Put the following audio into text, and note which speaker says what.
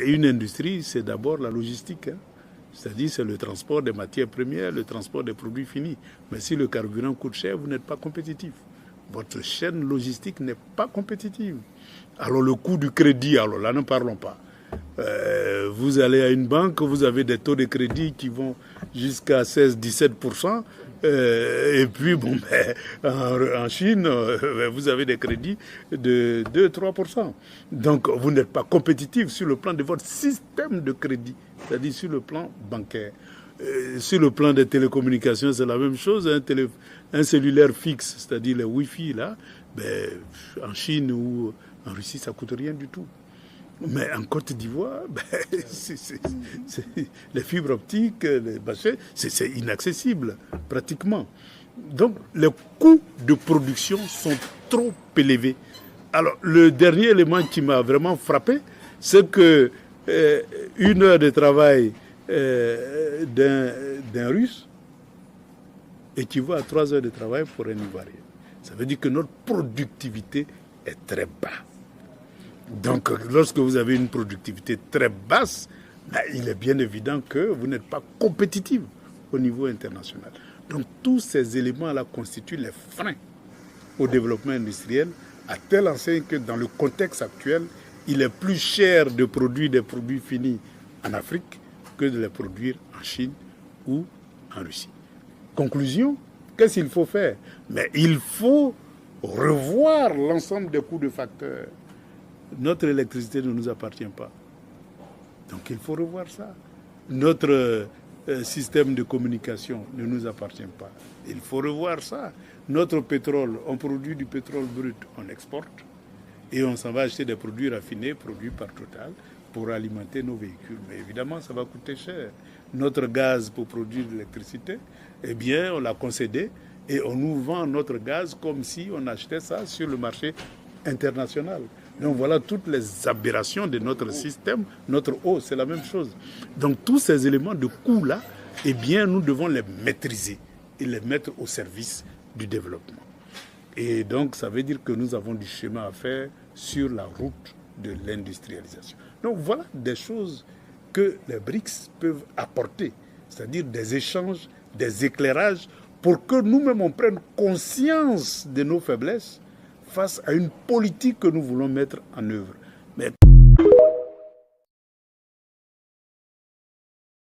Speaker 1: une industrie, c'est d'abord la logistique. Hein. C'est-à-dire, c'est le transport des matières premières, le transport des produits finis. Mais si le carburant coûte cher, vous n'êtes pas compétitif. Votre chaîne logistique n'est pas compétitive. Alors le coût du crédit, alors là, ne parlons pas. Vous allez à une banque, vous avez des taux de crédit qui vont jusqu'à 16-17%. Et puis, bon, en Chine, vous avez des crédits de 2-3%. Donc, vous n'êtes pas compétitif sur le plan de votre système de crédit, c'est-à-dire sur le plan bancaire. Sur le plan des télécommunications, c'est la même chose. Un cellulaire fixe, c'est-à-dire le Wi-Fi, là, en Chine ou en Russie, ça ne coûte rien du tout. Mais en Côte d'Ivoire, les fibres optiques, les machins, c'est inaccessible, pratiquement. Donc, les coûts de production sont trop élevés. Alors, le dernier élément qui m'a vraiment frappé, c'est que 1 heure de travail d'un Russe équivaut à 3 heures de travail pour un Ivoirien. Ça veut dire que notre productivité est très basse. Donc, lorsque vous avez une productivité très basse, il est bien évident que vous n'êtes pas compétitif au niveau international. Donc, tous ces éléments-là constituent les freins au développement industriel, à telle enseigne que dans le contexte actuel, il est plus cher de produire des produits finis en Afrique que de les produire en Chine ou en Russie. Conclusion, qu'est-ce qu'il faut faire? Mais il faut revoir l'ensemble des coûts de facteurs. Notre électricité ne nous appartient pas. Donc il faut revoir ça. Notre système de communication ne nous appartient pas. Il faut revoir ça. Notre pétrole, on produit du pétrole brut, on exporte. Et on s'en va acheter des produits raffinés, produits par Total, pour alimenter nos véhicules. Mais évidemment, ça va coûter cher. Notre gaz pour produire de l'électricité, eh bien, on l'a concédé et on nous vend notre gaz comme si on achetait ça sur le marché international. Donc voilà toutes les aberrations de notre système. Notre eau, c'est la même chose. Donc tous ces éléments de coût-là, eh bien, nous devons les maîtriser et les mettre au service du développement. Et donc, ça veut dire que nous avons du chemin à faire sur la route de l'industrialisation. Donc voilà des choses que les BRICS peuvent apporter, c'est-à-dire des échanges, des éclairages, pour que nous-mêmes on prenne conscience de nos faiblesses face à une politique que nous voulons mettre en œuvre.